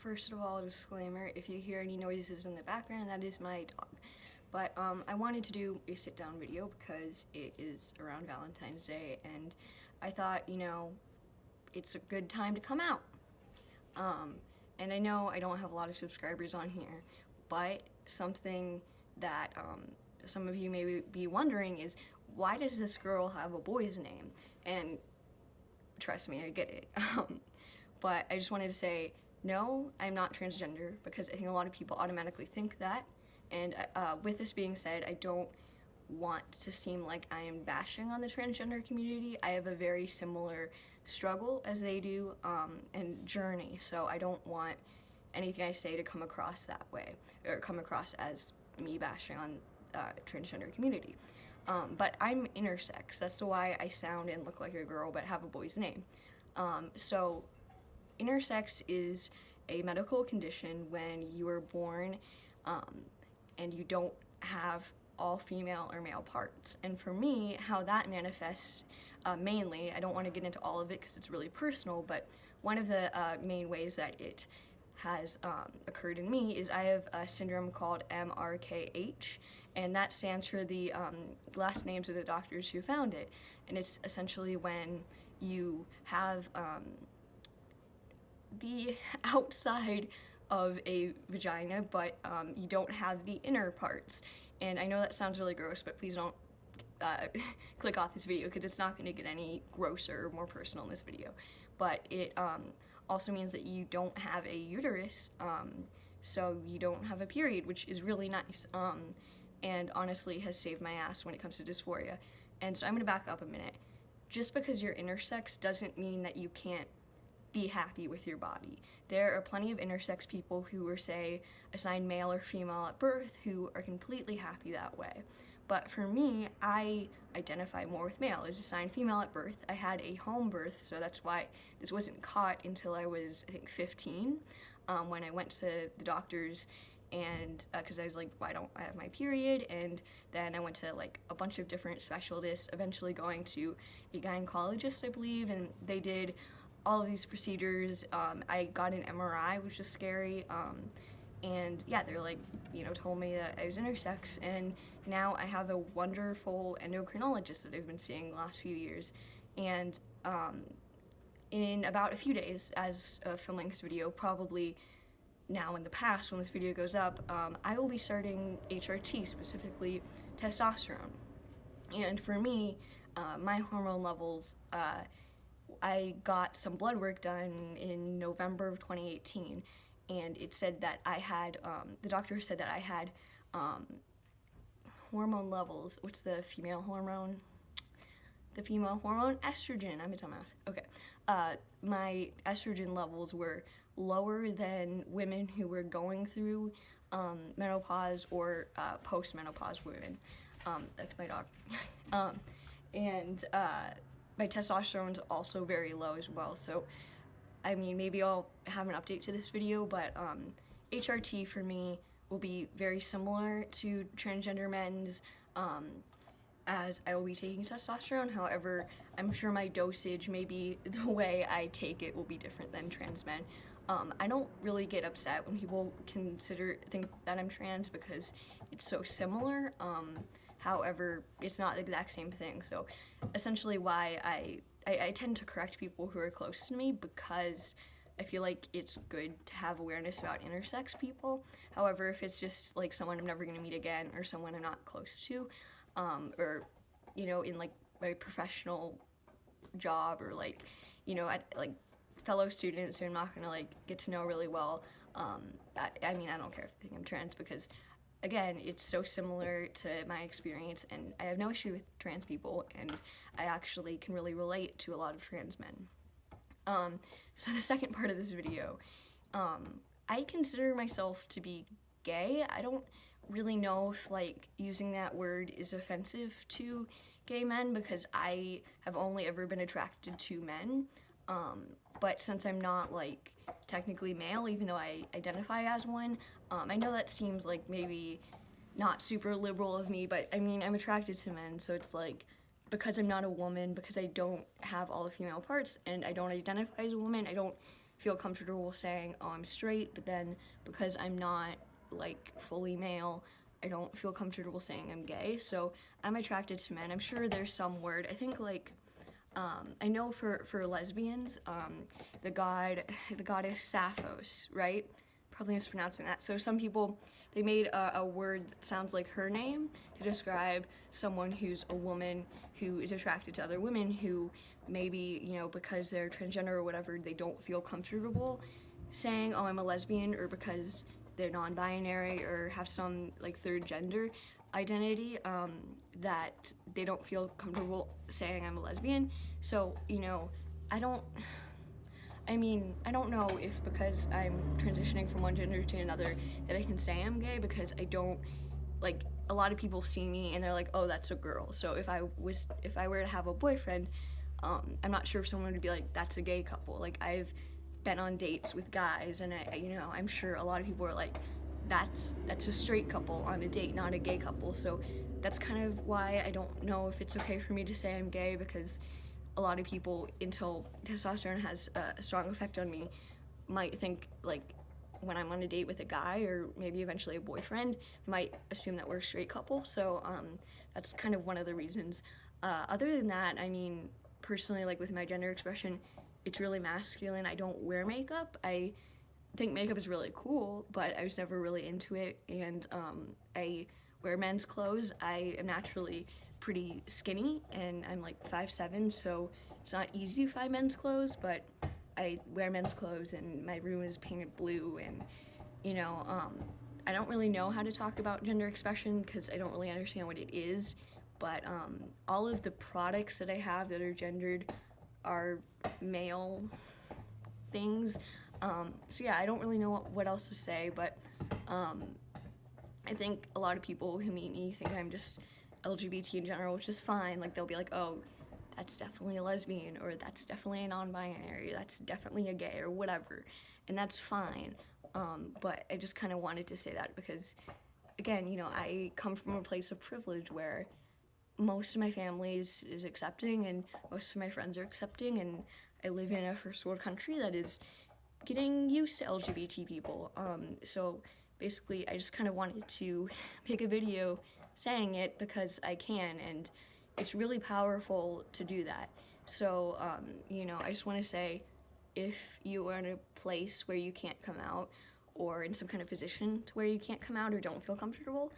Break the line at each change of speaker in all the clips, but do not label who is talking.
first of all, disclaimer, if you hear any noises in the background, that is my dog. But I wanted to do a sit-down video because it is around Valentine's Day, and I thought, it's a good time to come out. And I know I don't have a lot of subscribers on here, but something that some of you may be wondering is, why does this girl have a boy's name? And trust me, I get it. But I just wanted to say, no, I'm not transgender, because I think a lot of people automatically think that. And with this being said, I don't want to seem like I am bashing on the transgender community. I have a very similar struggle as they do and journey, so I don't want anything I say to come across that way, or come across as me bashing on transgender community. But I'm intersex. That's why I sound and look like a girl but have a boy's name. So intersex is a medical condition when you are born and you don't have all female or male parts. And for me, how that manifests mainly, I don't want to get into all of it because it's really personal, but one of the main ways that it has occurred in me is I have a syndrome called MRKH, and that stands for the last names of the doctors who found it. And it's essentially when you have the outside of a vagina, but you don't have the inner parts. And I know that sounds really gross, but please don't click off this video because it's not going to get any grosser or more personal in this video. But it also means that you don't have a uterus, so you don't have a period, which is really nice, and honestly has saved my ass when it comes to dysphoria. And so I'm going to back up a minute. Just because you're intersex doesn't mean that you can't be happy with your body. There are plenty of intersex people who are, say, assigned male or female at birth who are completely happy that way. But for me, I identify more with male. I was assigned female at birth. I had a home birth, so that's why this wasn't caught until I was, I think, 15, when I went to the doctors, and because I was like, why don't I have my period? And then I went to like a bunch of different specialists, eventually going to a gynecologist, I believe, and they did all of these procedures. I got an MRI, which was scary, and yeah, they're like, told me that I was intersex, and now I have a wonderful endocrinologist that I've been seeing the last few years. And in about a few days, as filming this video, probably now in the past when this video goes up, I will be starting HRT, specifically testosterone. And for me, my hormone levels, I got some blood work done in November of 2018, and it said that I had, the doctor said that I had hormone levels. What's the female hormone? The female hormone? Estrogen. I'm a dumbass. Okay. My estrogen levels were lower than women who were going through menopause or post-menopause women. That's my dog. And my testosterone's also very low as well, so I mean, maybe I'll have an update to this video, but HRT for me will be very similar to transgender men's, as I will be taking testosterone. However, I'm sure my dosage, maybe the way I take it, will be different than trans men. I don't really get upset when people think that I'm trans because it's so similar. However, it's not the exact same thing. So essentially why I tend to correct people who are close to me, because I feel like it's good to have awareness about intersex people. However, if it's just like someone I'm never gonna meet again, or someone I'm not close to, or in like my professional job, or like at like fellow students who I'm not gonna like get to know really well, I mean, I don't care if they think I'm trans, because again, it's so similar to my experience, and I have no issue with trans people, and I actually can really relate to a lot of trans men. So the second part of this video, I consider myself to be gay. I don't really know if like using that word is offensive to gay men, because I have only ever been attracted to men, but since I'm not like technically male, even though I identify as one, I know that seems like maybe not super liberal of me, but I mean, I'm attracted to men, so it's like, because I'm not a woman, because I don't have all the female parts, and I don't identify as a woman, I don't feel comfortable saying, oh, I'm straight, but then because I'm not like fully male, I don't feel comfortable saying I'm gay. So I'm attracted to men. I'm sure there's some word. I think like I know for lesbians, the goddess Sappho's, right? Probably mispronouncing that. So some people, they made a word that sounds like her name to describe someone who's a woman who is attracted to other women who maybe, you know, because they're transgender or whatever, they don't feel comfortable saying, oh, I'm a lesbian, or because they're non-binary or have some like third gender identity, that they don't feel comfortable saying I'm a lesbian. So, you know, I don't know if because I'm transitioning from one gender to another that I can say I'm gay, because I don't, like, a lot of people see me and they're like, oh, that's a girl. So if I were to have a boyfriend, I'm not sure if someone would be like, that's a gay couple. Like, I've been on dates with guys, and I'm sure a lot of people are like, that's a straight couple on a date, not a gay couple. So that's kind of why I don't know if it's okay for me to say I'm gay, because a lot of people, until testosterone has a strong effect on me, might think like when I'm on a date with a guy or maybe eventually a boyfriend, might assume that we're a straight couple. So that's kind of one of the reasons. Other than that, I mean, personally, like with my gender expression, it's really masculine. I don't wear makeup. I think makeup is really cool, but I was never really into it. And I wear men's clothes. I am naturally pretty skinny, and I'm like 5'7", so it's not easy to find men's clothes, but I wear men's clothes, and my room is painted blue, and I don't really know how to talk about gender expression because I don't really understand what it is, but all of the products that I have that are gendered are male things. So yeah, I don't really know what else to say, but I think a lot of people who meet me think I'm just LGBT in general, which is fine. Like, they'll be like, oh, that's definitely a lesbian, or that's definitely a non-binary, that's definitely a gay, or whatever, and that's fine. But I just kind of wanted to say that because, again, I come from a place of privilege where most of my family is accepting, and most of my friends are accepting, and I live in a first world country that is getting used to LGBT people. So basically, I just kind of wanted to make a video saying it because I can, and it's really powerful to do that. So, I just want to say, if you are in a place where you can't come out, or in some kind of position to where you can't come out or don't feel comfortable,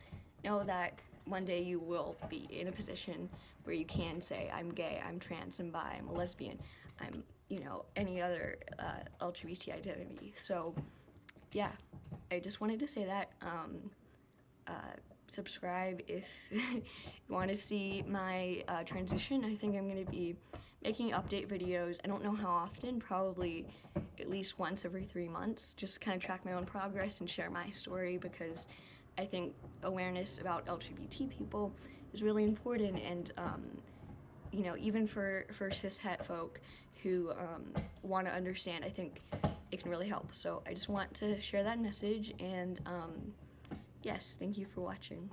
know that one day you will be in a position where you can say, I'm gay, I'm trans, I'm bi, I'm a lesbian, I'm, any other LGBT identity. So, yeah, I just wanted to say that. Subscribe if you want to see my transition. I think I'm going to be making update videos. I don't know how often, probably at least once every 3 months, just kind of track my own progress and share my story, because I think awareness about LGBT people is really important, and even for cis-het folk who want to understand, I think it can really help. So I just want to share that message, and yes, thank you for watching.